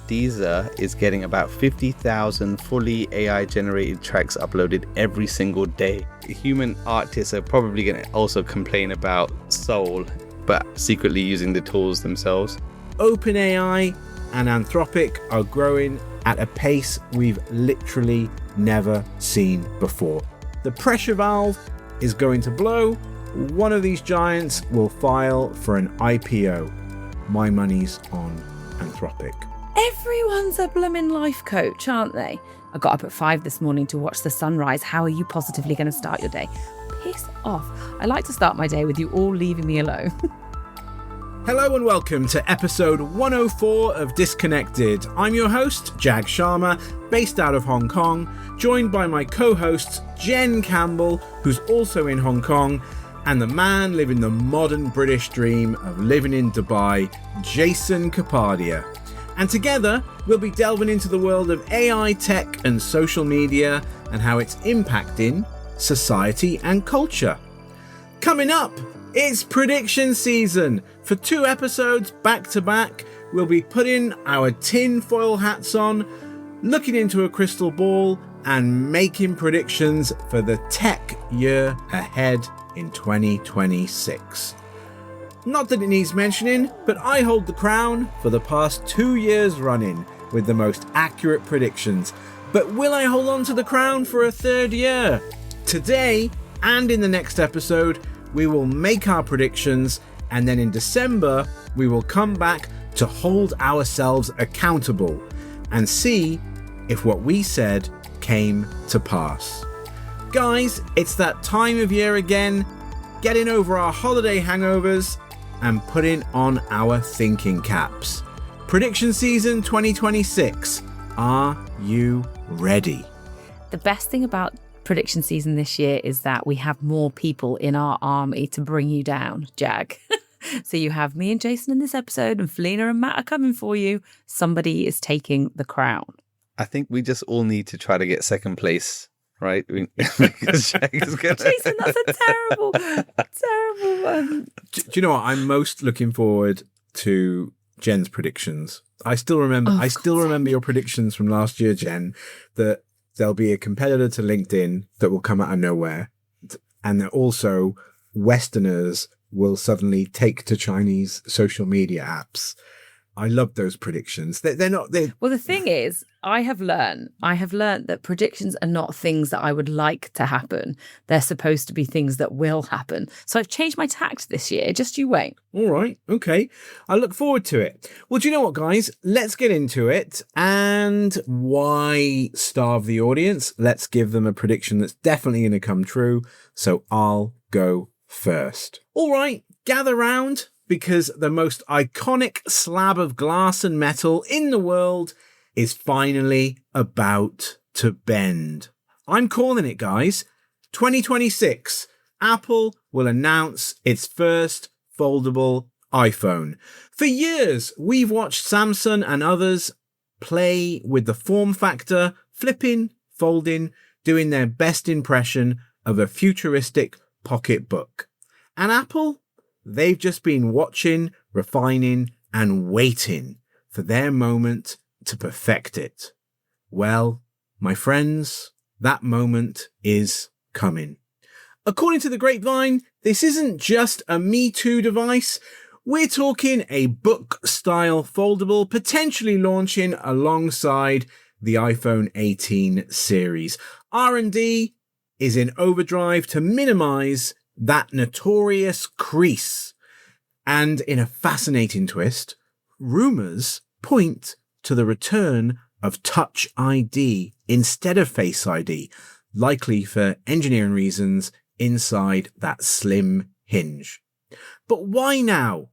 Deezer is getting about 50,000 fully AI-generated tracks uploaded every single day. Human artists are probably going to also complain about Soul, but secretly using the tools themselves. OpenAI and Anthropic are growing at a pace we've literally never seen before. The pressure valve is going to blow. One of these giants will file for an IPO. My money's on Anthropic. Everyone's a blooming life coach, aren't they? I got up at 5 this morning to watch the sunrise. How are you positively going to start your day? Piss off. I like to start my day with you all leaving me alone. Hello and welcome to episode 104 of Disconnected. I'm your host, Jag Sharma, based out of Hong Kong, joined by my co-hosts Jen Campbell, who's also in Hong Kong, and the man living the modern British dream of living in Dubai, Jason Kapadia. And together, we'll be delving into the world of AI tech and social media and how it's impacting society and culture. Coming up, it's prediction season. For 2 episodes back to back, we'll be putting our tinfoil hats on, looking into a crystal ball, and making predictions for the tech year ahead in 2026. Not that it needs mentioning, but I hold the crown for the past 2 years running with the most accurate predictions. But will I hold on to the crown for a 3rd year? Today, and in the next episode, we will make our predictions, and then in December, we will come back to hold ourselves accountable and see if what we said came to pass. Guys, it's that time of year again, getting over our holiday hangovers and putting on our thinking caps. Prediction season 2026. Are you ready? The best thing about prediction season this year is that we have more people in our army to bring you down, Jag. So you have me and Jason in this episode, and Felina and Matt are coming for you. Somebody is taking the crown. I think we just all need to try to get second place, right? Because Jag is gonna... Jason, that's a terrible one. Do you know what? I'm most looking forward to Jen's predictions. I still remember your predictions from last year, Jen, that there'll be a competitor to LinkedIn that will come out of nowhere, and that also Westerners will suddenly take to Chinese social media apps. I love those predictions. They're not. Well, the thing is, I have learned that predictions are not things that I would like to happen. They're supposed to be things that will happen. So I've changed my tact this year. Just you wait. All right. Okay. I look forward to it. Well, do you know what, guys? Let's get into it. And why starve the audience? Let's give them a prediction that's definitely going to come true. So I'll go first. All right. Gather round, because the most iconic slab of glass and metal in the world is finally about to bend. I'm calling it, guys. 2026, Apple will announce its first foldable iPhone. For years, we've watched Samsung and others play with the form factor, flipping, folding, doing their best impression of a futuristic pocketbook. And Apple? They've just been watching, refining, and waiting for their moment to perfect it. Well, my friends, that moment is coming. According to the grapevine, this isn't just a Me Too device. We're talking a book-style foldable, potentially launching alongside the iPhone 18 series. R&D is in overdrive to minimize that notorious crease. And in a fascinating twist, rumors point to the return of Touch ID instead of Face ID, likely for engineering reasons inside that slim hinge. But why now?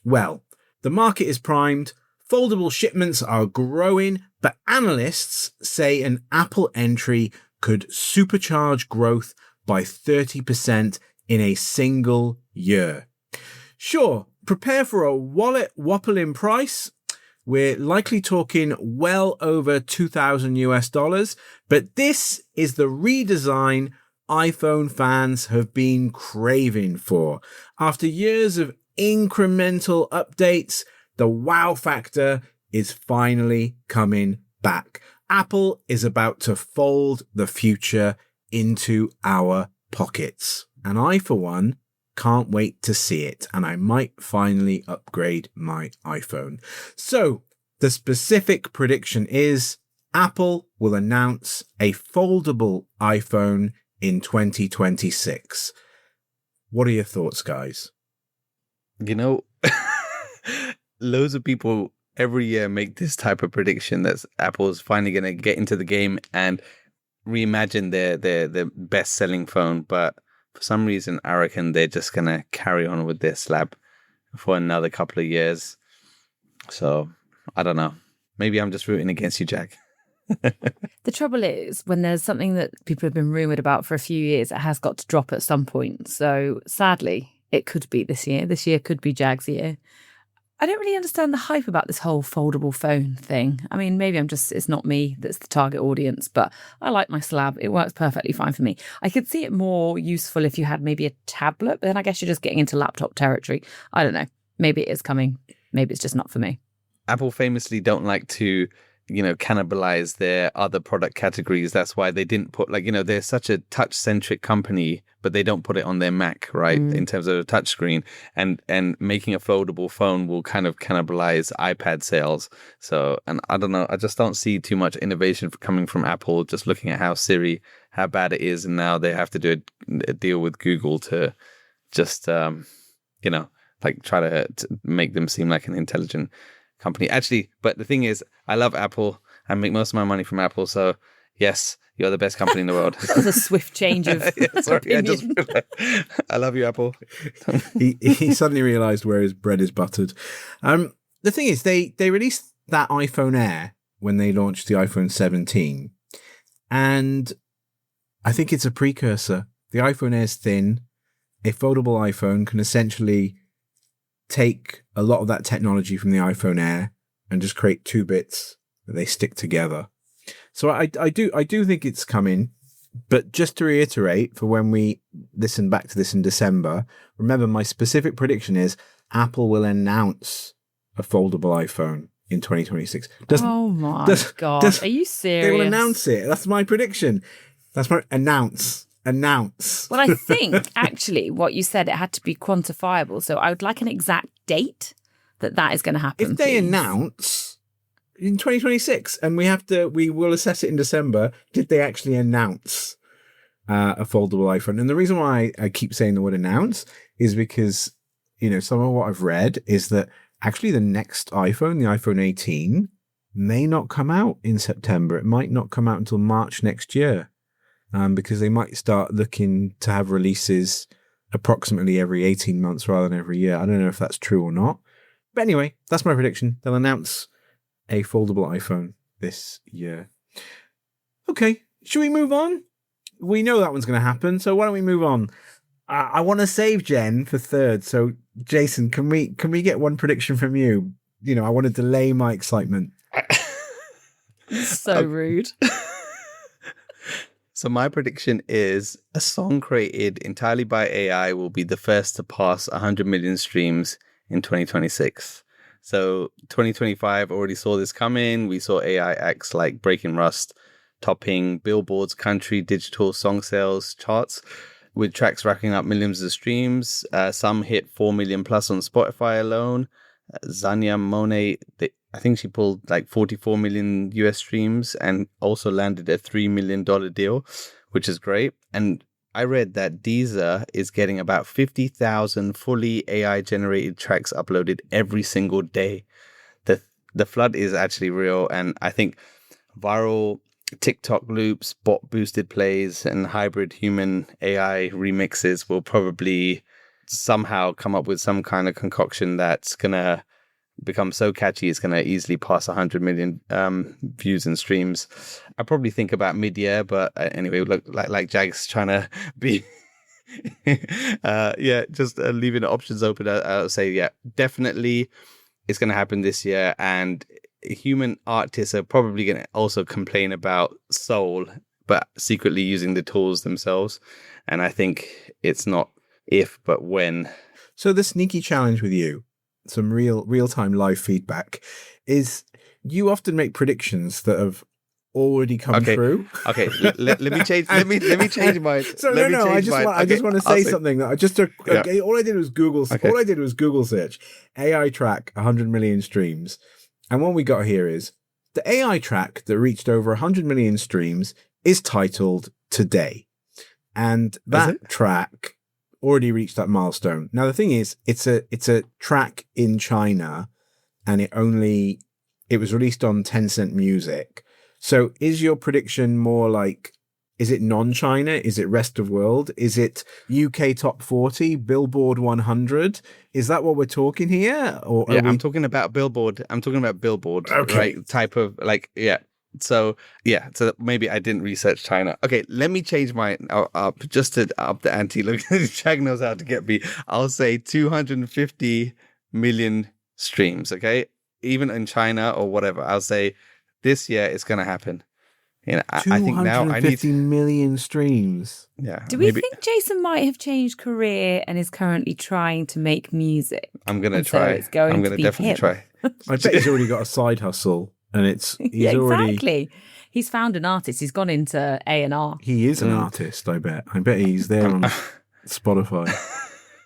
Well, the market is primed, foldable shipments are growing, but analysts say an Apple entry could supercharge growth by 30% in a single year. Sure, prepare for a wallet whopple in price. We're likely talking well over $2,000, but this is the redesign iPhone fans have been craving for. After years of incremental updates, the wow factor is finally coming back. Apple is about to fold the future into our pockets. And I, for one, can't wait to see it. And I might finally upgrade my iPhone. So the specific prediction is Apple will announce a foldable iPhone in 2026. What are your thoughts, guys? You know, loads of people every year make this type of prediction that Apple's finally going to get into the game and reimagine their best-selling phone. But for some reason, I reckon they're just going to carry on with their slab for another couple of years. So, I don't know. Maybe I'm just rooting against you, Jag. The trouble is, when there's something that people have been rumoured about for a few years, it has got to drop at some point. So, sadly, it could be this year. This year could be Jag's year. I don't really understand the hype about this whole foldable phone thing. I mean, maybe it's not me that's the target audience, but I like my slab. It works perfectly fine for me. I could see it more useful if you had maybe a tablet, but then I guess you're just getting into laptop territory. I don't know. Maybe it is coming. Maybe it's just not for me. Apple famously don't like to, cannibalize their other product categories. That's why they didn't put they're such a touch-centric company, but they don't put it on their Mac, right? In terms of a touchscreen, and making a foldable phone will kind of cannibalize iPad sales. So, and I don't know, I just don't see too much innovation coming from Apple, just looking at how bad it is. And now they have to do a deal with Google to just, try to make them seem like an intelligent company. Actually, but the thing is, I love Apple. I make most of my money from Apple. So, yes, you're the best company in the world. That was a swift change of opinion. I love you, Apple. he suddenly realized where his bread is buttered. The thing is, they released that iPhone Air when they launched the iPhone 17. And I think it's a precursor. The iPhone Air is thin. A foldable iPhone can essentially take a lot of that technology from the iPhone Air and just create two bits that they stick together. So I do think it's coming, but just to reiterate, for when we listen back to this in December, remember my specific prediction is Apple will announce a foldable iPhone in 2026. Oh my God. Are you serious? They will announce it. That's my prediction. That's my announce. Well, I think actually what you said, it had to be quantifiable. So I would like an exact date that is going to happen. If they announce in 2026, and we will assess it in December, did they actually announce a foldable iPhone? And the reason why I keep saying the word announce is because, some of what I've read is that actually the next iPhone, the iPhone 18, may not come out in September. It might not come out until March next year. Because they might start looking to have releases approximately every 18 months rather than every year. I don't know if that's true or not. But anyway, that's my prediction. They'll announce a foldable iPhone this year. Okay, should we move on? We know that one's going to happen, so why don't we move on? I want to save Jen for third. So, Jason, can we get one prediction from you? I want to delay my excitement. So rude. So my prediction is a song created entirely by AI will be the first to pass 100 million streams in 2026. So 2025 already saw this come in. We saw AI acts like Breaking Rust topping Billboard's country digital song sales charts, with tracks racking up millions of streams. Some hit 4 million plus on Spotify alone. Zanya Monet, I think she pulled like 44 million US streams and also landed a $3 million deal, which is great. And I read that Deezer is getting about 50,000 fully AI generated tracks uploaded every single day. The flood is actually real. And I think viral TikTok loops, bot boosted plays, and hybrid human AI remixes will probably somehow come up with some kind of concoction that's going to become so catchy it's going to easily pass 100 million views and streams. I probably think about mid-year, but anyway, look like Jag's trying to be just leaving the options open. I'll say definitely it's going to happen this year, and human artists are probably going to also complain about soul, but secretly using the tools themselves. And I think it's not if, but when. So the sneaky challenge with you, some real-time live feedback, is you often make predictions that have already come true. Okay, let me change. Let me change mine. So I just want to say something that I just took. Okay, all I did was Google. Okay. All I did was Google search AI track 100 million streams, and what we got here is the AI track that reached over 100 million streams is titled Today, and that track already reached that milestone. Now the thing is, it's a track in China, and it was released on Tencent Music. So is your prediction more like, is it non-China? Is it rest of world? Is it UK top 40, Billboard 100? Is that what we're talking here? Or I'm talking about Billboard. Right? Type of So maybe I didn't research China. Okay, let me change mine up just to up the ante. Look, Shag knows how to get me. I'll say 250 million streams. Okay, even in China or whatever. I'll say this year it's going to happen. I think now I need 250 million streams. Yeah. Do we think Jason might have changed career and is currently trying to make music? I'm going to try. So I'm going to definitely try. I bet he's already got a side hustle, and he's already exactly. He's found an artist. He's gone into A&R. He is an artist. I bet he's there on Spotify.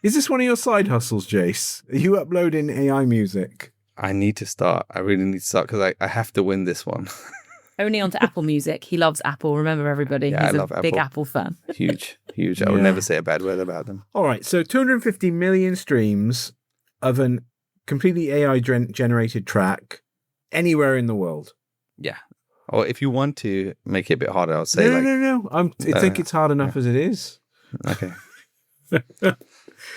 Is this one of your side hustles, Jace? Are you uploading AI music? I need to start. I really need to start because I have to win this one. Only onto Apple Music. He loves Apple. Remember, everybody. Yeah, He's I love big Apple fan. Huge. I would never say a bad word about them. All right. So 250 million streams of an completely AI generated track anywhere in the world. Yeah. Or if you want to make it a bit harder, I'll say no. I think it's hard enough as it is. Okay.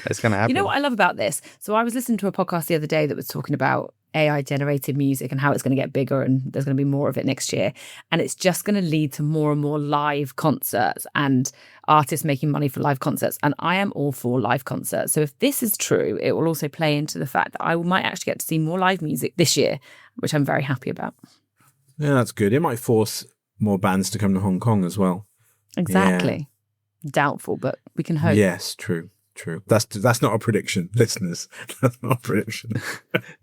It's going to happen. You know what I love about this? So I was listening to a podcast the other day that was talking about AI generated music and how it's going to get bigger and there's going to be more of it next year. And it's just going to lead to more and more live concerts and artists making money for live concerts. And I am all for live concerts. So if this is true, it will also play into the fact that I might actually get to see more live music this year, which I'm very happy about. Yeah, that's good. It might force more bands to come to Hong Kong as well. Exactly. Yeah. Doubtful, but we can hope. Yes, true. That's not a prediction, listeners. That's not a prediction.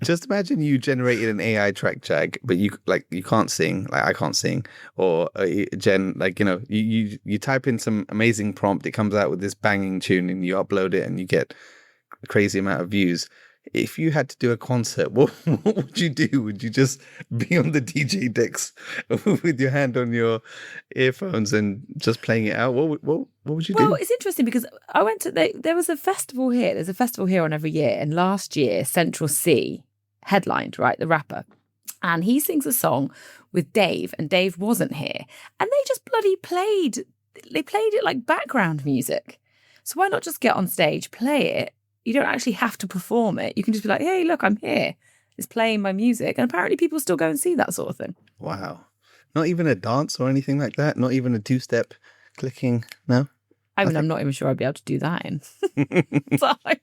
Just imagine you generated an AI track, Jag, but you can't sing, like I can't sing, or Jen, you type in some amazing prompt, it comes out with this banging tune, and you upload it, and you get a crazy amount of views. If you had to do a concert, what would you do? Would you just be on the DJ decks with your hand on your earphones and just playing it out? What would you do? Well, it's interesting because I went to there was a festival here. There's a festival here on every year, and last year Central C headlined, right, the rapper, and he sings a song with Dave, and Dave wasn't here, and they just bloody played it like background music. So why not just get on stage, play it? You don't actually have to perform it. You can just be like, hey, look, I'm here. It's playing my music. And apparently people still go and see that sort of thing. Wow. Not even a dance or anything like that? Not even a two-step clicking? No? I mean, I'm not even sure I'd be able to do that in time.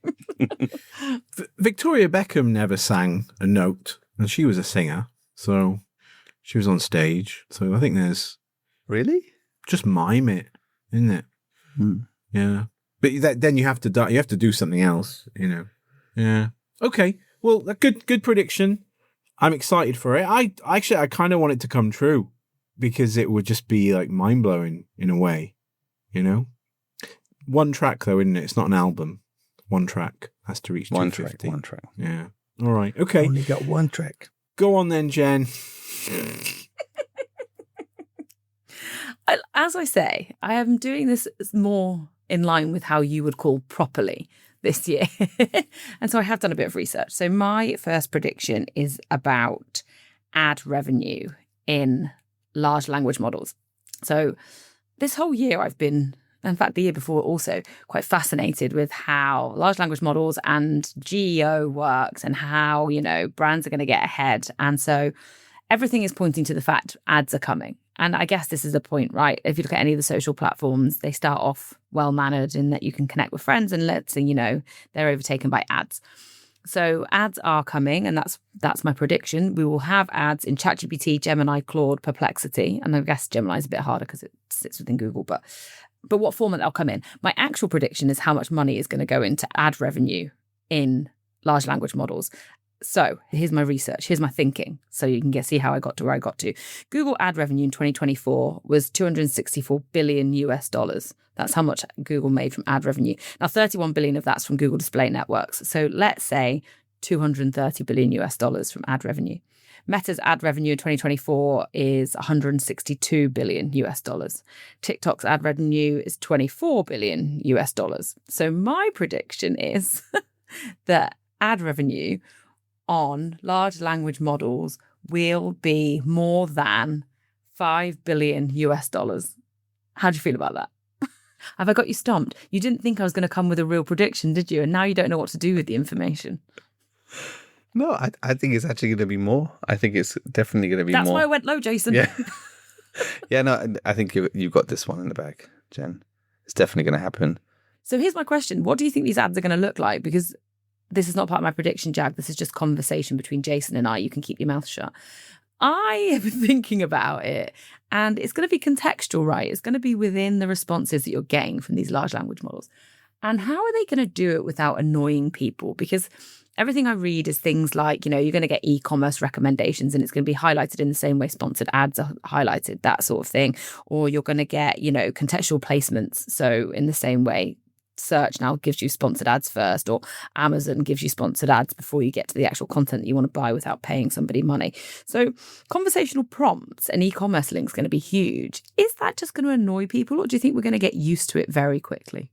Victoria Beckham never sang a note, and she was a singer. So she was on stage. So I think there's... Really? Just mime it, isn't it? Yeah. But then you have to do something else, you know. Yeah. Okay. Well, a good prediction. I'm excited for it. I kind of want it to come true because it would just be like mind blowing in a way, you know. One track though, isn't it? It's not an album. One track has to reach 250. One track. Yeah. All right. Okay. Only got one track. Go on then, Jen. As I say, I am doing this more in line with how you would call properly this year. And so I have done a bit of research. So my first prediction is about ad revenue in large language models. So this whole year I've been, in fact, the year before also, quite fascinated with how large language models and GEO works and how, you know, brands are going to get ahead. And so everything is pointing to the fact ads are coming. And I guess this is the point, right? If you look at any of the social platforms, they start off well-mannered in that you can connect with friends and let's say, you know, they're overtaken by ads. So ads are coming, and that's my prediction. We will have ads in ChatGPT, Gemini, Claude, Perplexity. And I guess Gemini is a bit harder because it sits within Google, but what format they'll come in. My actual prediction is how much money is going to go into ad revenue in large language models. So here's my research. Here's my thinking. So you can see how I got to where I got to. Google ad revenue in 2024 was $264 billion US dollars. That's how much Google made from ad revenue. Now, 31 billion of that's from Google Display Networks. So let's say 230 billion US dollars from ad revenue. Meta's ad revenue in 2024 is 162 billion US dollars. TikTok's ad revenue is 24 billion US dollars. So my prediction is that ad revenue on large language models will be more than 5 billion US dollars. How do you feel about that? Have I got you stumped? You didn't think I was going to come with a real prediction, did you? And now you don't know what to do with the information. No, I think it's actually going to be more. I think it's definitely going to be more. That's why I went low, Jason. Yeah. Yeah, no, I think you've got this one in the bag, Jen. It's definitely going to happen. So here's my question. What do you think these ads are going to look like? Because this is not part of my prediction, Jag. This is just conversation between Jason and I. You can keep your mouth shut. I am thinking about it, and it's going to be contextual, right? It's going to be within the responses that you're getting from these large language models. And how are they going to do it without annoying people? Because everything I read is things like, you're going to get e-commerce recommendations and it's going to be highlighted in the same way sponsored ads are highlighted, that sort of thing. Or you're going to get, contextual placements. So in the same way, search now gives you sponsored ads first, or Amazon gives you sponsored ads before you get to the actual content that you want to buy without paying somebody money. So conversational prompts and e-commerce links going to be huge. Is that just going to annoy people, or do you think we're going to get used to it very quickly?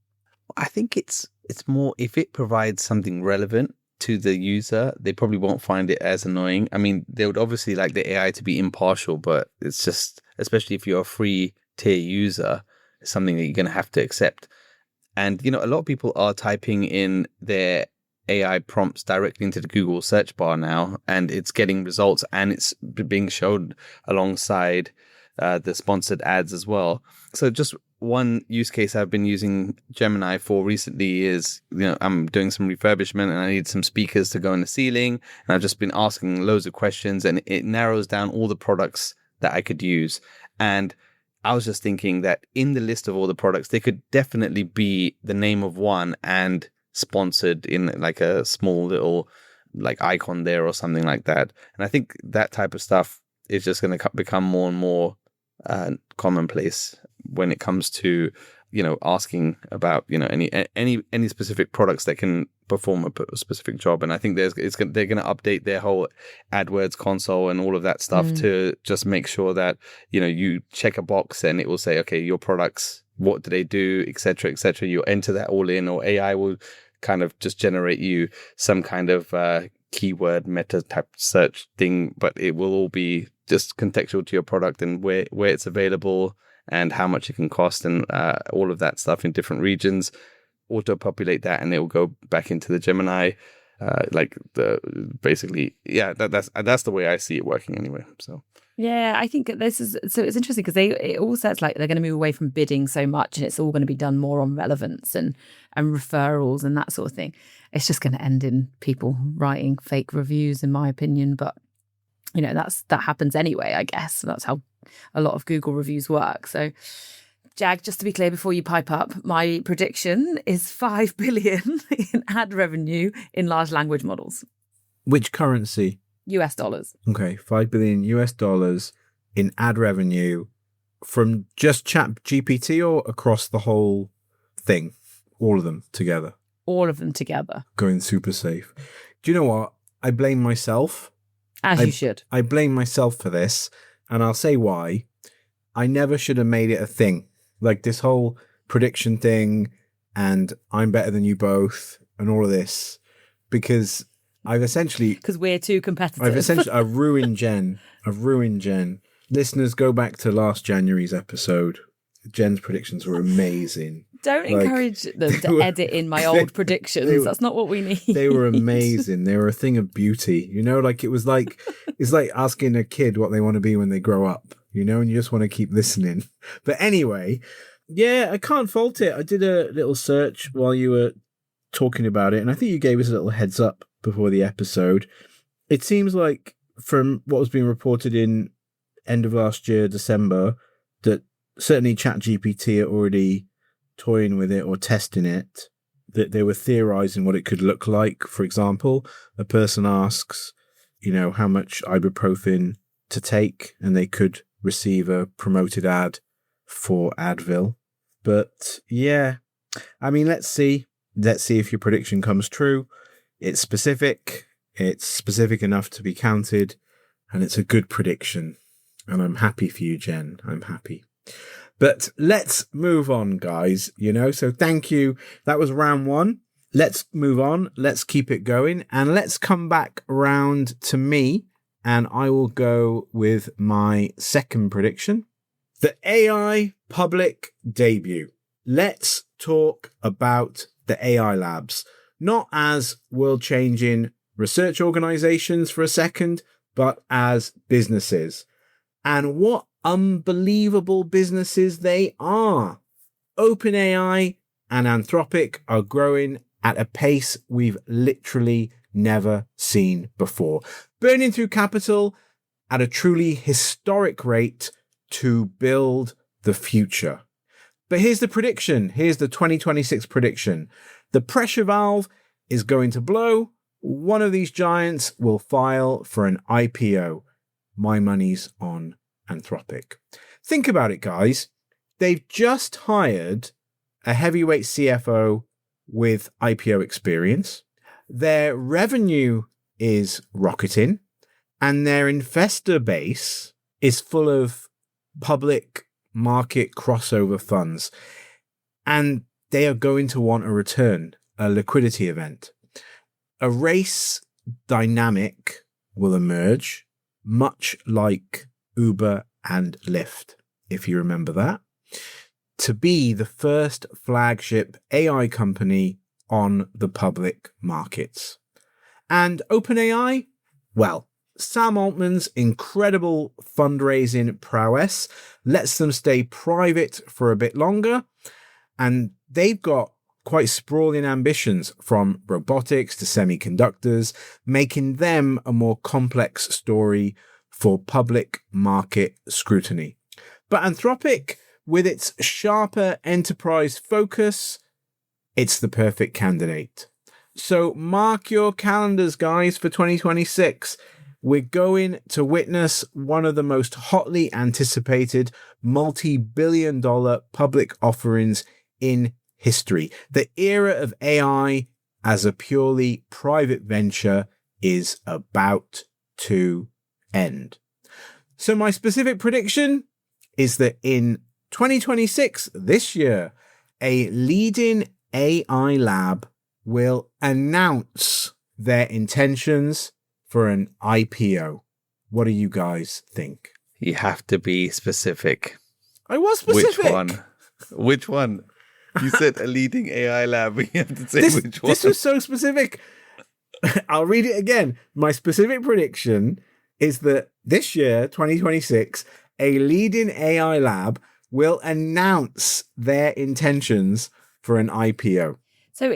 I think it's more, if it provides something relevant to the user, they probably won't find it as annoying. I mean, they would obviously like the AI to be impartial, but it's just, especially if you're a free tier user, it's something that you're going to have to accept. And, a lot of people are typing in their AI prompts directly into the Google search bar now, and it's getting results, and it's being shown alongside the sponsored ads as well. So just one use case I've been using Gemini for recently is, I'm doing some refurbishment and I need some speakers to go in the ceiling. And I've just been asking loads of questions, and it narrows down all the products that I could use. And I was just thinking that in the list of all the products, there could definitely be the name of one and sponsored in like a small little like icon there or something like that. And I think that type of stuff is just going to become more and more commonplace when it comes to, asking about, any specific products that can perform a specific job. And I think they're going to update their whole AdWords console and all of that stuff to just make sure that, you check a box and it will say, okay, your products, what do they do, et cetera, et cetera. You enter that all in, or AI will kind of just generate you some kind of keyword meta type search thing, but it will all be just contextual to your product and where it's available and how much it can cost, and all of that stuff in different regions. Auto-populate that, and it will go back into the Gemini. That's the way I see it working anyway. So yeah, I think this is so. It's interesting because it all says like they're going to move away from bidding so much, and it's all going to be done more on relevance and referrals and that sort of thing. It's just going to end in people writing fake reviews, in my opinion. But that happens anyway, I guess. That's how a lot of Google reviews work. So, Jag, just to be clear before you pipe up, my prediction is 5 billion in ad revenue in large language models. Which currency? US dollars. Okay, 5 billion US dollars in ad revenue from just ChatGPT or across the whole thing? All of them together? All of them together. Going super safe. Do you know what? I blame myself. As you should. I blame myself for this, and I'll say why. I never should have made it a thing. Like this whole prediction thing, and I'm better than you both, and all of this, because I've essentially... Because we're too competitive. I've ruined Jen. Listeners, go back to last January's episode. Jen's predictions were amazing. Don't encourage them to edit in my old predictions. That's not what we need. They were amazing. They were a thing of beauty. It's like asking a kid what they want to be when they grow up, and you just want to keep listening. But anyway, yeah, I can't fault it. I did a little search while you were talking about it, and I think you gave us a little heads up before the episode. It seems like from what was being reported in end of last year, December, that certainly ChatGPT are already toying with it or testing it. they were theorizing what it could look like. For example, a person asks, how much ibuprofen to take, and they could receive a promoted ad for Advil. But yeah, I mean, let's see if your prediction comes true. It's specific enough to be counted, and it's a good prediction. And I'm happy for you, Jen. I'm happy. But let's move on, guys. So thank you. That was round 1. Let's move on. Let's keep it going. And let's come back round to me. And I will go with my second prediction. The AI public debut. Let's talk about the AI labs. Not as world-changing research organizations for a second, but as businesses. And what unbelievable businesses they are. OpenAI and Anthropic are growing at a pace we've literally never seen before, burning through capital at a truly historic rate to build the future. But here's the prediction. Here's the 2026 prediction. The pressure valve is going to blow. One of these giants will file for an IPO. My money's on Anthropic. Think about it, guys. They've just hired a heavyweight CFO with IPO experience. Their revenue is rocketing, and their investor base is full of public market crossover funds. And they are going to want a return, a liquidity event. A race dynamic will emerge, much like Uber and Lyft, if you remember that, to be the first flagship AI company on the public markets. And OpenAI, well, Sam Altman's incredible fundraising prowess lets them stay private for a bit longer, and they've got quite sprawling ambitions from robotics to semiconductors, making them a more complex story for public market scrutiny. But Anthropic, with its sharper enterprise focus, it's the perfect candidate. So mark your calendars, guys, for 2026. We're going to witness one of the most hotly anticipated multi-billion-dollar public offerings in history. The era of AI as a purely private venture is about to end. So my specific prediction is that in 2026, this year, a leading AI lab will announce their intentions for an IPO. What do you guys think? You have to be specific. I was specific. Which one? You said a leading AI lab. You have to say which one. This was so specific. I'll read it again. My specific prediction is that this year, 2026, a leading AI lab will announce their intentions for an IPO. So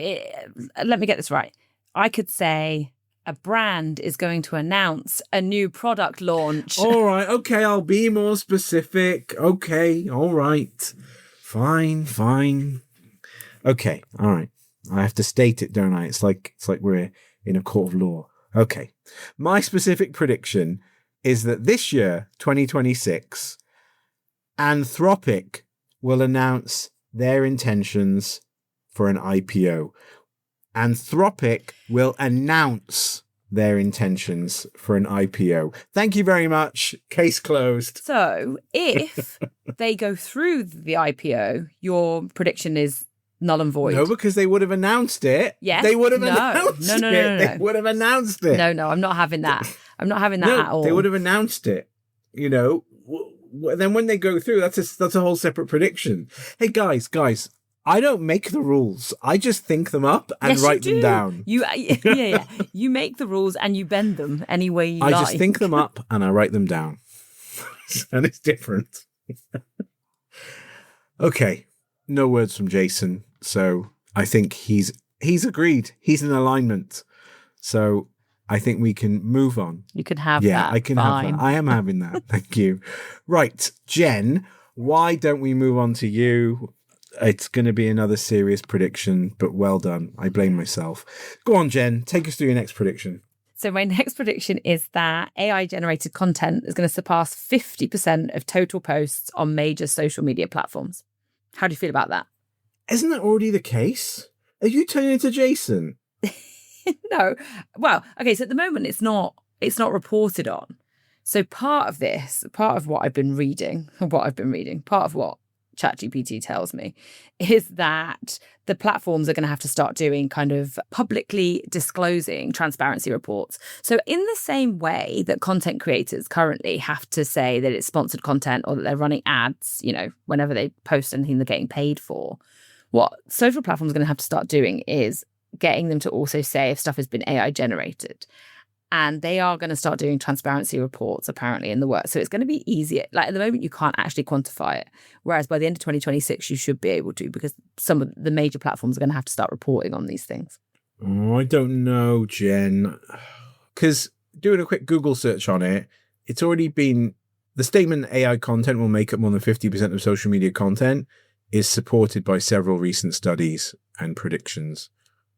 let me get this right. I could say a brand is going to announce a new product launch. All right. Okay. I'll be more specific. Okay. All right. Fine. Okay. All right. I have to state it, don't I? It's like we're in a court of law. Okay. My specific prediction is that this year, 2026, Anthropic will announce their intentions for an IPO. Anthropic will announce their intentions for an IPO. Thank you very much. Case closed. So if they go through the IPO, your prediction is null and void. No, because they would have announced it. Yes. They would have announced it. No. They would have announced it. No, I'm not having that. I'm not having that at all. They would have announced it. Then when they go through, that's a whole separate prediction. Hey, guys, I don't make the rules. I just think them up and write them down. Yeah. You make the rules and you bend them any way you like. I just think them up and I write them down. And it's different. Okay. No words from Jason. So I think he's agreed. He's in alignment. So I think we can move on. You can have that. Yeah, I can have that. I am having that. Thank you. Right, Jen, why don't we move on to you? It's going to be another serious prediction, but well done. I blame myself. Go on, Jen. Take us through your next prediction. So my next prediction is that AI-generated content is going to surpass 50% of total posts on major social media platforms. How do you feel about that? Isn't that already the case? Are you turning into Jason? No. Well, okay, so at the moment it's not reported on. So part of what I've been reading, part of what ChatGPT tells me is that the platforms are going to have to start doing kind of publicly disclosing transparency reports. So in the same way that content creators currently have to say that it's sponsored content or that they're running ads, whenever they post anything they're getting paid for, what social platforms are going to have to start doing is getting them to also say if stuff has been AI generated. And they are going to start doing transparency reports, apparently, in the work. So it's going to be easier. Like at the moment, you can't actually quantify it. Whereas by the end of 2026, you should be able to, because some of the major platforms are going to have to start reporting on these things. Oh, I don't know, Jen. Because doing a quick Google search on it, it's already been... The statement AI content will make up more than 50% of social media content is supported by several recent studies and predictions.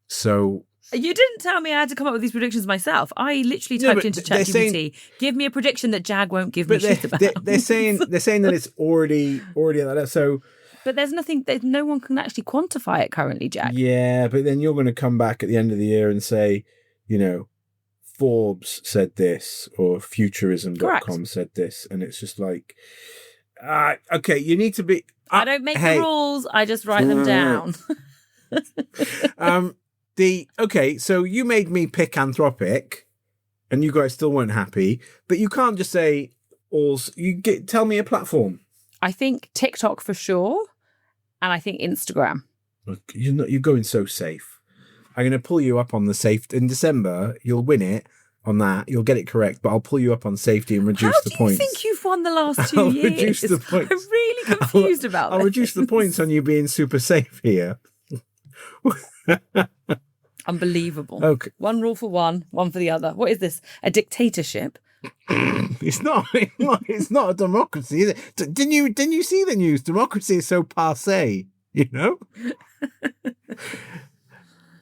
So... You didn't tell me I had to come up with these predictions myself. I literally typed into ChatGPT, give me a prediction that Jag won't give me shit about. They're saying that it's already like that. So, but there's no one can actually quantify it currently, Jag. Yeah, but then you're going to come back at the end of the year and say, Forbes said this or Futurism.com said this, and it's just like, okay, you need to be. I don't make the rules. I just write them down. Okay, so you made me pick Anthropic, and you guys still weren't happy, but you can't just say tell me a platform. I think TikTok for sure, and I think Instagram. Look, you're going so safe. I'm going to pull you up on the safe in December. You'll win it on that. You'll get it correct, but I'll pull you up on safety and reduce the points. How do you think you've won the last 2 years? Reduce the points. I'm really confused about this. I'll reduce the points on you being super safe here. Unbelievable. Okay. One rule for one for the other. What is this? A dictatorship? It's not a democracy, is it? Didn't you see the news? Democracy is so passé,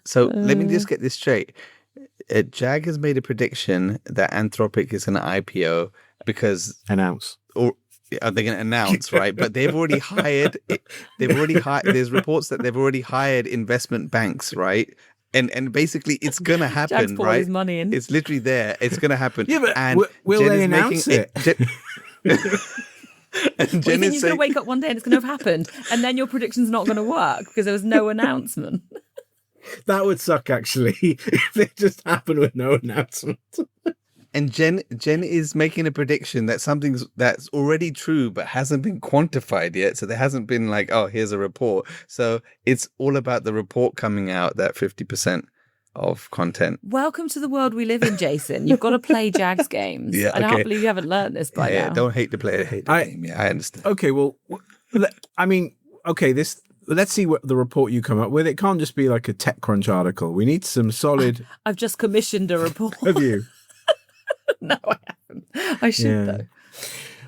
So let me just get this straight. Jag has made a prediction that Anthropic is going to IPO because are they going to announce, right? But they've already hired. There's reports that they've already hired investment banks, right? And basically, it's going to happen, Jag's poured right? his money in. It's literally there. It's going to happen. Yeah, but and will Jen they announce it? And you think he's going to wake up one day and it's going to have happened, and then your prediction's not going to work because there was no announcement. That would suck, actually, if it just happened with no announcement. And Jen is making a prediction that something that's already true but hasn't been quantified yet. So there hasn't been like, oh, here's a report. So it's all about the report coming out that 50% of content. Welcome to the world we live in, Jason. You've got to play Jag's games. Yeah, I can't believe you haven't learned this by now. Don't hate the player, hate the game. Yeah, I understand. Okay, well, I mean, okay, let's see what the report you come up with. It can't just be like a TechCrunch article. We need some solid... I've just commissioned a report. Have you? No, I haven't. I should, though.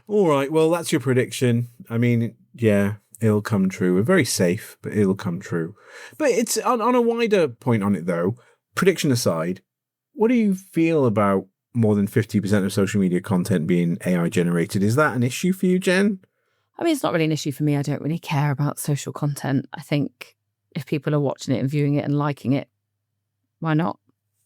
All right, well, that's your prediction. I mean, yeah, it'll come true. We're very safe, but it'll come true. But it's on a wider point on it, though. Prediction aside, what do you feel about more than 50% of social media content being AI generated? Is that an issue for you, Jen? I mean, it's not really an issue for me. I don't really care about social content. I think if people are watching it and viewing it and liking it, why not?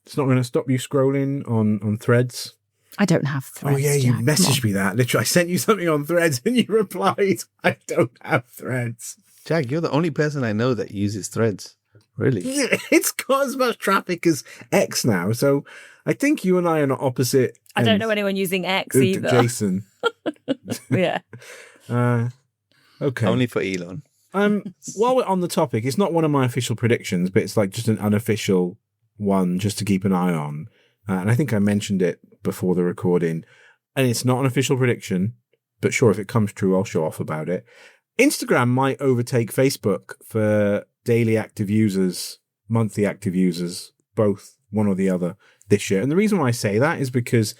It's not going to stop you scrolling on Threads? I don't have Threads. Oh, yeah, you Jack, messaged me that. Literally, I sent you something on Threads and you replied, I don't have Threads. Jag, you're the only person I know that uses Threads. Really? It's got as much traffic as X now. So I think you and I are not opposite. I don't know anyone using X either. Jason. Yeah. Okay. Only for Elon. While we're on the topic, it's not one of my official predictions, but it's like just an unofficial one just to keep an eye on. And I think I mentioned it before the recording. And it's not an official prediction, but sure, if it comes true, I'll show off about it. Instagram might overtake Facebook for daily active users, monthly active users, both, one or the other, this year. And the reason why I say that is because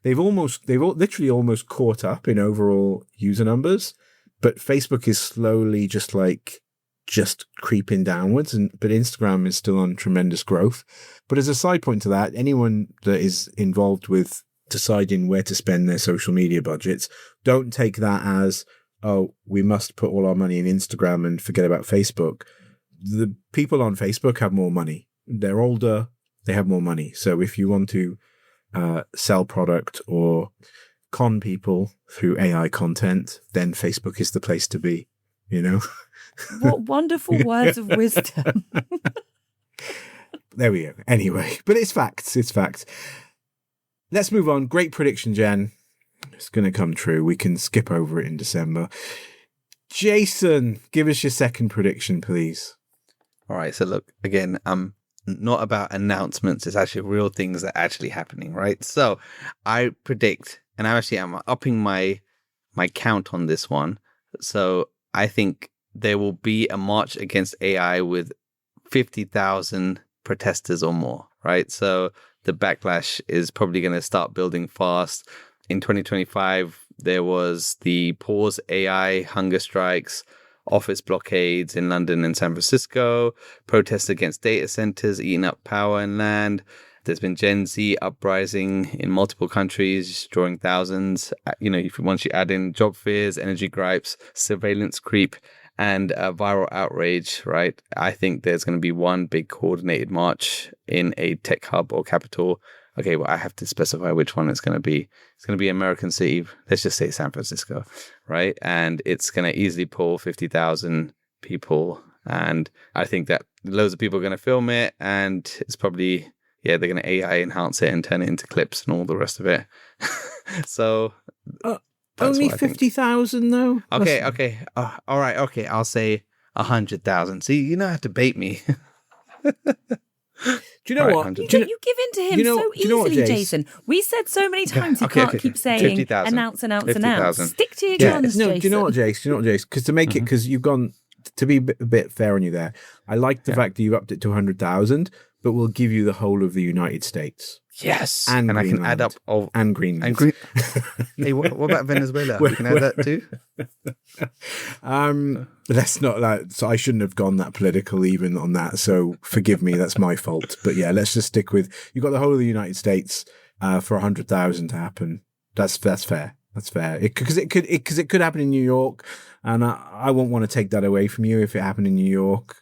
they've literally almost caught up in overall user numbers, but Facebook is slowly just like just creeping downwards, but Instagram is still on tremendous growth. But as a side point to that, anyone that is involved with deciding where to spend their social media budgets, don't take that as, oh, we must put all our money in Instagram and forget about Facebook. The people on Facebook have more money. They're older, they have more money. So if you want to sell product or con people through AI content, then Facebook is the place to be, you know? What wonderful words of wisdom. There we go. Anyway, but it's facts. It's facts. Let's move on. Great prediction, Jen. It's going to come true. We can skip over it in December. Jason, give us your second prediction, please. All right. So look, again, not about announcements. It's actually real things that are actually happening, right? So I predict, and I'm upping my count on this one. So I think there will be a march against AI with 50,000 protesters or more, right? So the backlash is probably going to start building fast. In 2025, there was the Pause AI hunger strikes, office blockades in London and San Francisco, protests against data centers eating up power and land. There's been Gen Z uprising in multiple countries, drawing thousands. Once you add in job fears, energy gripes, surveillance creep, and viral outrage, right? I think there's going to be one big coordinated march in a tech hub or capital. Okay, well, I have to specify which one it's going to be. It's going to be American City. Let's just say San Francisco, right? And it's going to easily pull 50,000 people. And I think that loads of people are going to film it. And it's probably, they're going to AI enhance it and turn it into clips and all the rest of it. So... only 50,000 though? Okay. All right. Okay. I'll say 100,000. See, you don't have to bait me. Do you know what? You give in to him so easily, Jason. We said so many times you can't keep saying 50,000. announce. 50,000. Stick to your guns, No, Jason. do you know what, Jace? Because to make it, because you've gone, to be a bit fair on you there, I like the fact that you've upped it to 100,000, but we'll give you the whole of the United States. Yes. And I can add up all. And Greenland. Hey, what about Venezuela? We can add that too? That's not that. So I shouldn't have gone that political even on that. So forgive me. That's my fault. But yeah, let's just stick with, you've got the whole of the United States for 100,000 to happen. That's fair. That's fair. Because it could happen in New York. And I won't want to take that away from you if it happened in New York,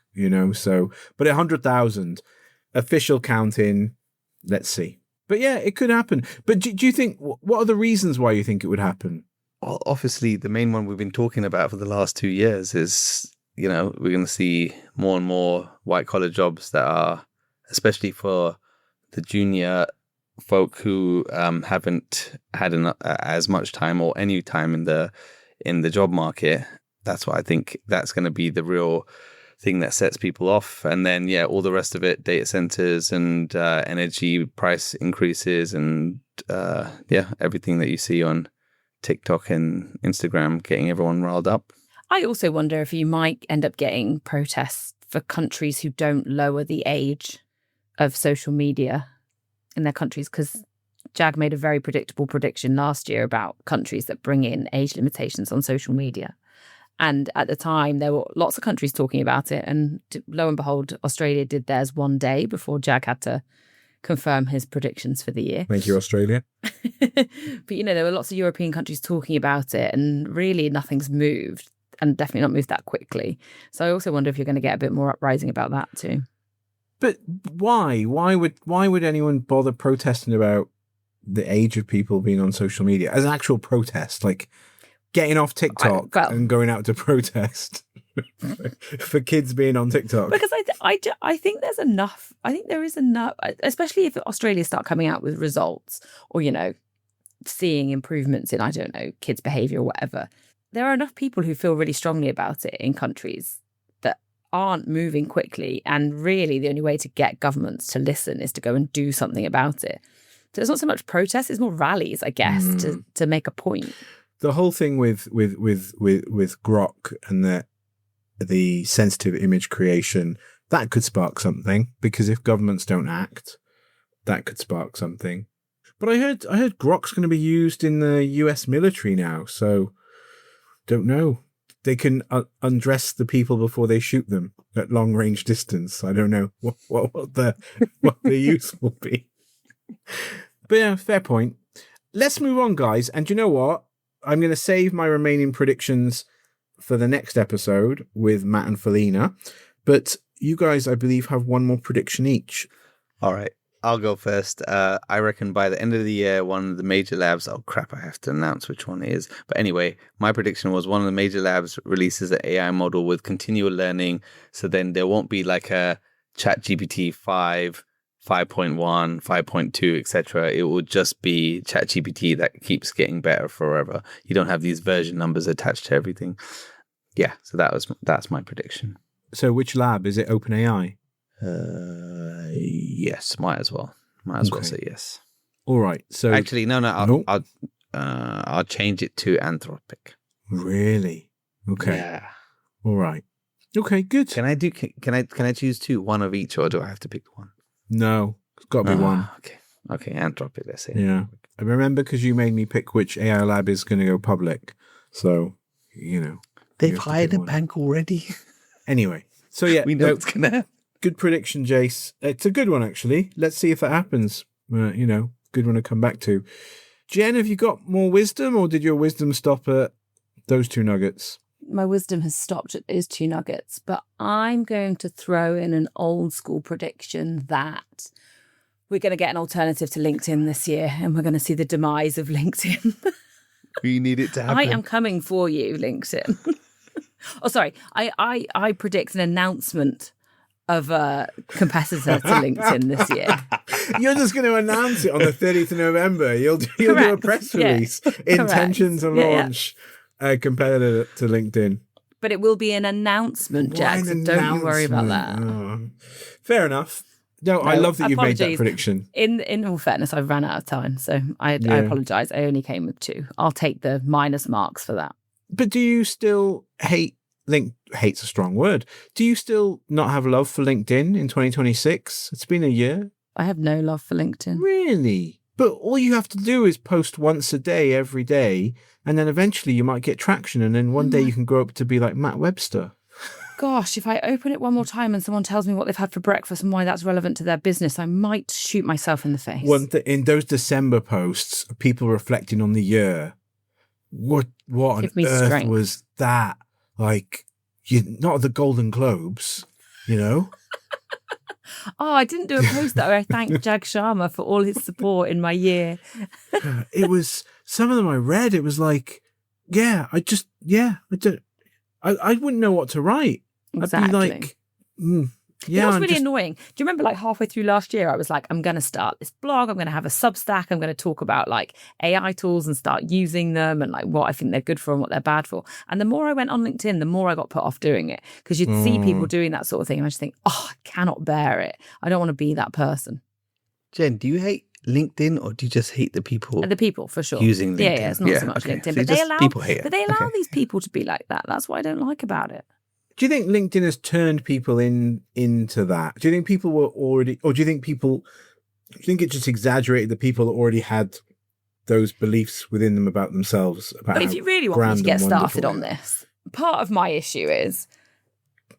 so, but 100,000 official counting, let's see. But yeah, it could happen. But do you think, what are the reasons why you think it would happen? Well, obviously, the main one we've been talking about for the last 2 years is, we're going to see more and more white collar jobs that are, especially for the junior folk who haven't had as much time or any time in the job market. That's what I think that's going to be the real thing that sets people off. And then, all the rest of it, data centers and energy price increases and, everything that you see on TikTok and Instagram getting everyone riled up. I also wonder if you might end up getting protests for countries who don't lower the age of social media in their countries, because Jag made a very predictable prediction last year about countries that bring in age limitations on social media. And at the time, there were lots of countries talking about it. And lo and behold, Australia did theirs one day before Jag had to confirm his predictions for the year. Thank you, Australia. But, there were lots of European countries talking about it, and really nothing's moved, and definitely not moved that quickly. So I also wonder if you're going to get a bit more uprising about that too. But why? Why would anyone bother protesting about the age of people being on social media as an actual protest? Like getting off TikTok and going out to protest for kids being on TikTok. Because I think there's enough. I think there is enough, especially if Australia start coming out with results or, seeing improvements in, I don't know, kids' behaviour or whatever. There are enough people who feel really strongly about it in countries that aren't moving quickly. And really the only way to get governments to listen is to go and do something about it. So it's not so much protests, it's more rallies, I guess, to make a point. The whole thing with Grok and the sensitive image creation, that could spark something, because if governments don't act, that could spark something. But I heard Grok's going to be used in the US military now, so don't know. they can undress the people before they shoot them at long range distance. I don't know what the use will be. But yeah, fair point. Let's move on, guys. And you know what? I'm going to save my remaining predictions for the next episode with Matt and Felina. But you guys, I believe, have one more prediction each. All right. I'll go first. I reckon by the end of the year, one of the major labs, oh crap, I have to announce which one it is. But anyway, my prediction was one of the major labs releases an AI model with continual learning. So then there won't be like a ChatGPT 5, 5.1, 5.2, etc. It will just be ChatGPT that keeps getting better forever. You don't have these version numbers attached to everything. Yeah, so that's my prediction. So which lab? Is it OpenAI? Yes, might as well say yes. All right. So actually, no. I'll change it to Anthropic. Really? Okay. Yeah. All right. Okay. Good. Can I choose two, one of each, or do I have to pick one? No, it's got to be one. Okay. Anthropic. Let's say. Yeah. I remember because you made me pick which AI lab is going to go public. So they've hired a bank already. Anyway, so yeah, we know it's gonna happen. Good prediction, Jace. It's a good one, actually. Let's see if that happens. Good one to come back to. Jen, have you got more wisdom, or did your wisdom stop at those two nuggets? My wisdom has stopped at those two nuggets, but I'm going to throw in an old school prediction that we're going to get an alternative to LinkedIn this year, and we're going to see the demise of LinkedIn. We need it to happen. I am coming for you, LinkedIn. Oh, sorry. I predict an announcement of a competitor to LinkedIn this year. You're just going to announce it on the 30th of November. You'll do a press release. Intention to launch a competitor to LinkedIn. But it will be an announcement, Jack, so don't you worry about that. Oh. Fair enough. No, I love that you've made that prediction. In all fairness, I've run out of time, so I apologise. I only came with two. I'll take the minus marks for that. But do you still hate's a strong word. Do you still not have love for LinkedIn in 2026? It's been a year. I have no love for LinkedIn. Really? But all you have to do is post once a day, every day, and then eventually you might get traction, and then one day you can grow up to be like Matt Webster. Gosh, if I open it one more time and someone tells me what they've had for breakfast and why that's relevant to their business, I might shoot myself in the face. In those December posts, people reflecting on the year, what on earth was that? Like, not the Golden Globes, Oh, I didn't do a post that where I thanked Jag Sharma for all his support in my year. It was, some of them I read, it was like, I wouldn't know what to write. Exactly. I'd be like, You know what's really annoying? Do you remember like halfway through last year, I was like, I'm going to start this blog. I'm going to have a Substack. I'm going to talk about like AI tools and start using them and like what I think they're good for and what they're bad for. And the more I went on LinkedIn, the more I got put off doing it because you'd see people doing that sort of thing. And I just think, I cannot bear it. I don't want to be that person. Jen, do you hate LinkedIn or do you just hate the people? The people, for sure. Using LinkedIn. Yeah, it's not so much LinkedIn. So But they allow these people to be like that. That's what I don't like about it. Do you think LinkedIn has turned people into that? Do you think people were already, or do you think it just exaggerated the people that already had those beliefs within them about themselves? But if you really want me to get started on this, part of my issue is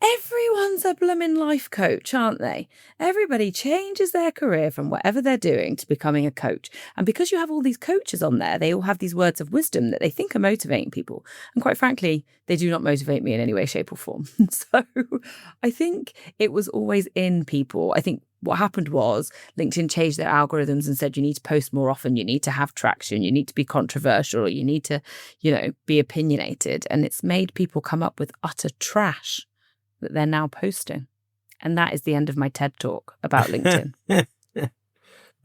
everyone's a blooming life coach, aren't they? Everybody changes their career from whatever they're doing to becoming a coach. And because you have all these coaches on there, they all have these words of wisdom that they think are motivating people. And quite frankly, they do not motivate me in any way, shape or form. So I think it was always in people. I think what happened was LinkedIn changed their algorithms and said, you need to post more often, you need to have traction, you need to be controversial, you need to, be opinionated. And it's made people come up with utter trash that they're now posting. And that is the end of my TED talk about LinkedIn.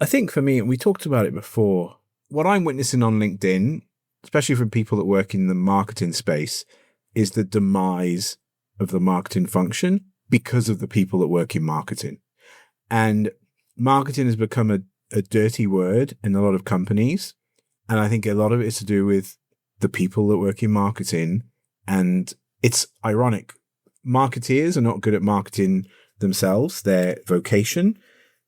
I think for me, we talked about it before, what I'm witnessing on LinkedIn, especially from people that work in the marketing space, is the demise of the marketing function because of the people that work in marketing. And marketing has become a dirty word in a lot of companies. And I think a lot of it is to do with the people that work in marketing. And it's ironic. Marketeers are not good at marketing themselves, their vocation.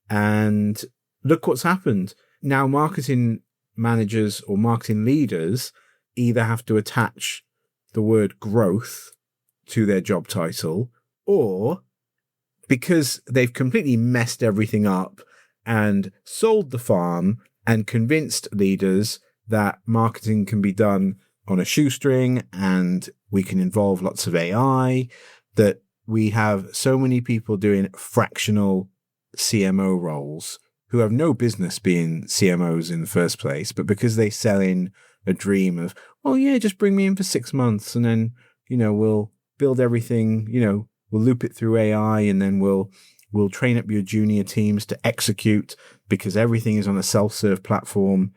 And look what's happened. Now marketing managers or marketing leaders either have to attach the word growth to their job title, or because they've completely messed everything up and sold the farm and convinced leaders that marketing can be done on a shoestring and we can involve lots of AI, that we have so many people doing fractional CMO roles who have no business being CMOs in the first place, but because they sell in a dream of, oh yeah, just bring me in for 6 months and then, we'll build everything, we'll loop it through AI and then we'll train up your junior teams to execute because everything is on a self-serve platform.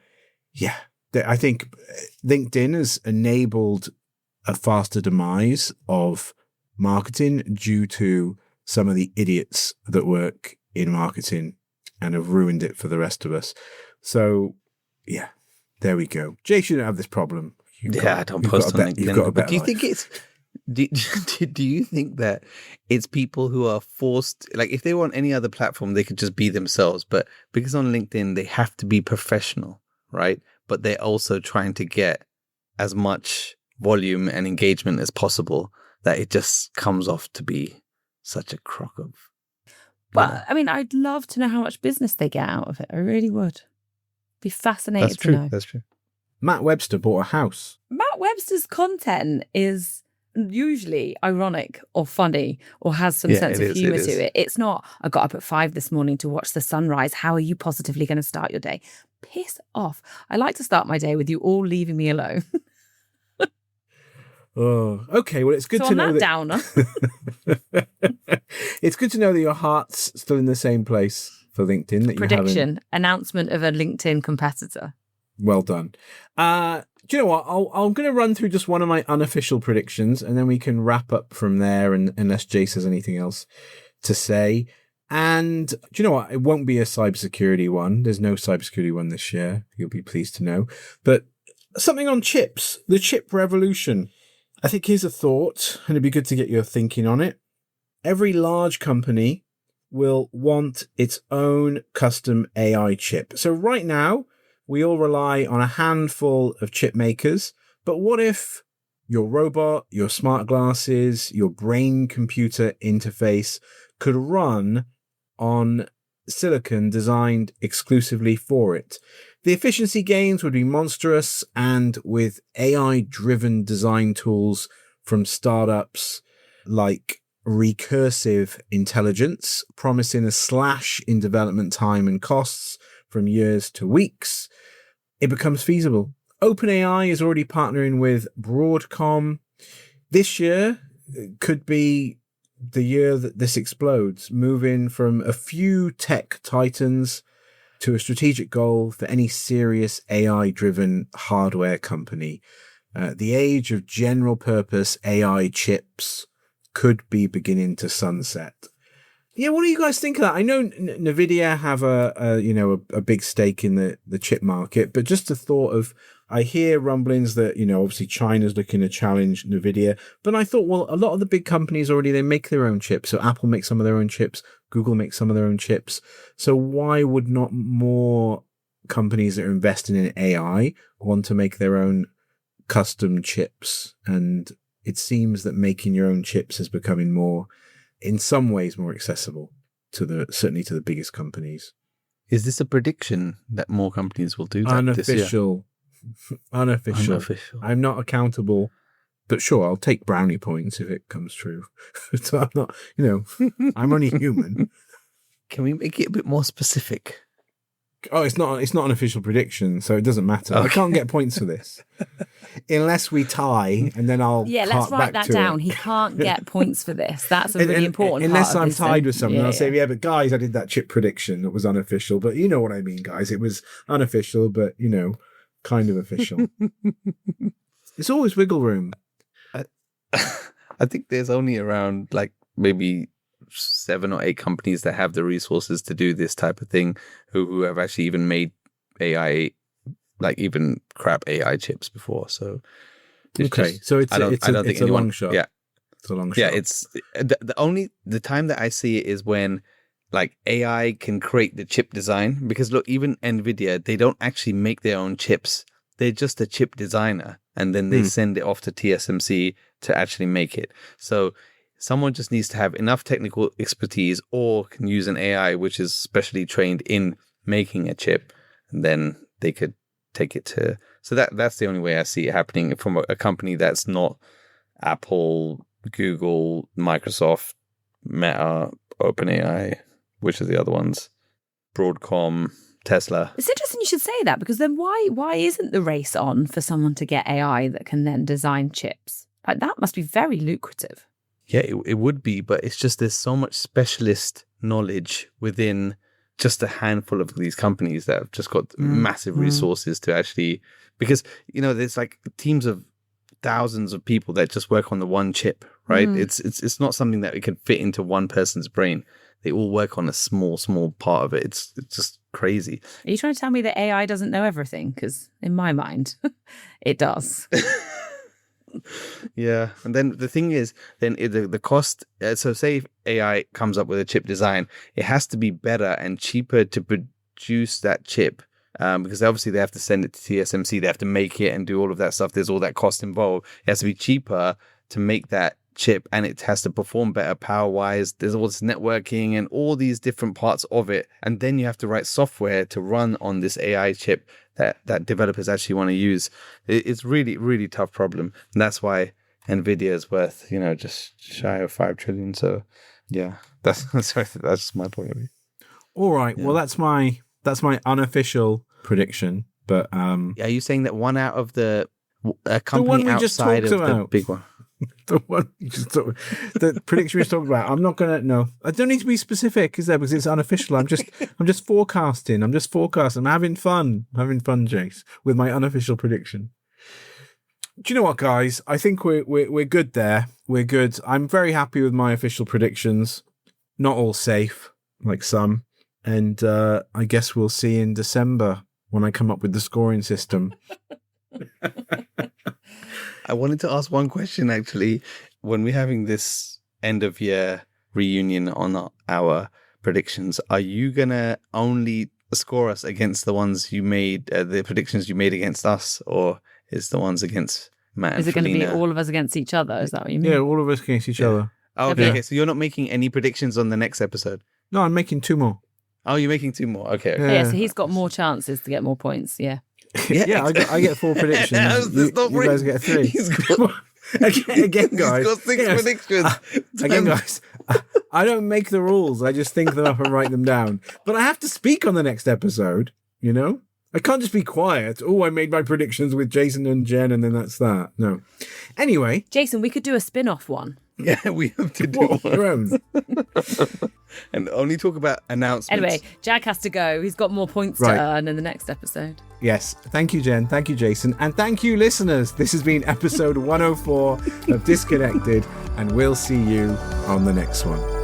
Yeah, I think LinkedIn has enabled a faster demise of marketing due to some of the idiots that work in marketing and have ruined it for the rest of us. So, yeah, there we go. Jay shouldn't have this problem. I don't post on LinkedIn. But do you think it's... Do you think that it's people who are forced, like if they were on any other platform, they could just be themselves, but because on LinkedIn, they have to be professional, right? But they're also trying to get as much volume and engagement as possible that it just comes off to be such a crock of... But I mean, I'd love to know how much business they get out of it. I really would. Be fascinated to know. That's true. Matt Webster bought a house. Matt Webster's content is usually ironic or funny or has some sense of humor to it. It's not, I got up at 5 this morning to watch the sunrise. How are you positively going to start your day? Piss off. I like to start my day with you all leaving me alone. Oh, okay. Well, it's good to know that downer. It's good to know that your heart's still in the same place for LinkedIn. That Prediction, announcement of a LinkedIn competitor. Well done. Do you know what? I'm going to run through just one of my unofficial predictions, and then we can wrap up from there. And unless Jace has anything else to say, and do you know what? It won't be a cybersecurity one. There's no cybersecurity one this year. You'll be pleased to know. But something on chips, the chip revolution. I think here's a thought, and it'd be good to get your thinking on it. Every large company will want its own custom AI chip. So right now, we all rely on a handful of chip makers. But what if your robot, your smart glasses, your brain-computer interface could run on silicon designed exclusively for it? The efficiency gains would be monstrous, and with AI-driven design tools from startups like Recursive Intelligence, promising a slash in development time and costs from years to weeks, it becomes feasible. OpenAI is already partnering with Broadcom. This year could be the year that this explodes, moving from a few tech titans to a strategic goal for any serious AI-driven hardware company. The age of general-purpose AI chips could be beginning to sunset. Yeah, what do you guys think of that? I know NVIDIA have a big stake in the chip market, but just the thought of, I hear rumblings that, obviously China's looking to challenge NVIDIA, but I thought, well, a lot of the big companies already, they make their own chips. So Apple makes some of their own chips, Google makes some of their own chips. So why would not more companies that are investing in AI want to make their own custom chips? And it seems that making your own chips is becoming more, in some ways, more accessible certainly to the biggest companies. Is this a prediction that more companies will do that this year? Unofficial. I'm not accountable, but sure, I'll take brownie points if it comes true. So I'm not, I'm only human. Can we make it a bit more specific? Oh, it's not an official prediction, so it doesn't matter. Okay. I can't get points for this. Unless we tie, and then I'll let's write that down. He can't get points for this. That's a really important unless part I'm tied with someone, I'll say, but guys, I did that chip prediction that was unofficial. But you know what I mean, guys. It was unofficial, but, kind of official. It's always wiggle room. I think there's only around maybe 7 or 8 companies that have the resources to do this type of thing who have actually even made AI, even crap AI chips before. So it's a long shot. Yeah, it's a long shot. Yeah, it's the time that I see it is when AI can create the chip design, because look, even NVIDIA, they don't actually make their own chips. they're just a chip designer, and then they send it off to TSMC to actually make it. So someone just needs to have enough technical expertise or can use an AI which is specially trained in making a chip, and then they could take it to... So that's the only way I see it happening from a company that's not Apple, Google, Microsoft, Meta, OpenAI, which are the other ones, Broadcom, Tesla. It's interesting you should say that, because then why isn't the race on for someone to get AI that can then design chips? Like, that must be very lucrative. Yeah, it would be, but it's just there's so much specialist knowledge within just a handful of these companies that have just got massive resources to actually... Because, there's like teams of thousands of people that just work on the one chip, right? It's not something that it can fit into one person's brain. They all work on a small part of it. It's just crazy. Are you trying to tell me that AI doesn't know everything? Because in my mind, it does. Yeah. And then the thing is, then the cost... So say if AI comes up with a chip design, it has to be better and cheaper to produce that chip. Because obviously they have to send it to TSMC, they have to make it and do all of that stuff. There's all that cost involved. It has to be cheaper to make that chip, and it has to perform better power-wise. There's all this networking and all these different parts of it. And then you have to write software to run on this AI chip that developers actually want to use. It's really, really tough problem. And that's why NVIDIA is worth, just shy of 5 trillion. So yeah, that's my point of view. All right. Yeah. Well, that's my unofficial prediction. But are you saying that one out of the company outside of the big one? The one you just talked, the prediction we just talked about. I'm not gonna. No, I don't need to be specific, is there? Because it's unofficial. I'm just forecasting. I'm having fun, Jace, with my unofficial prediction. Do you know what, guys? I think we're good there. We're good. I'm very happy with my official predictions. Not all safe, like some. And I guess we'll see in December when I come up with the scoring system. I wanted to ask one question, actually. When we're having this end of year reunion on our predictions, are you going to only score us against the ones you made, the predictions you made against us, or is the ones against Matt and Is it going to be Felina? all of us against each other? Is that what you mean? Yeah, all of us against each other. Oh, okay. So you're not making any predictions on the next episode? No, I'm making 2 more. Oh, you're making 2 more. Okay. Yeah, so he's got more chances to get more points. Yeah. Yeah, I get 4 predictions. You guys get 3. Again, guys. He's got 6 predictions. Again, guys. I don't make the rules. I just think them up and write them down. But I have to speak on the next episode, I can't just be quiet. Oh, I made my predictions with Jason and Jen, and then that's that. No. Anyway. Jason, we could do a spin-off one. Yeah, we have to do one. And only talk about announcements. Anyway, Jag has to go. He's got more points to earn in the next episode. Yes. Thank you, Jen. Thank you, Jason. And thank you, listeners. This has been episode 104 of Disconnected, and we'll see you on the next one.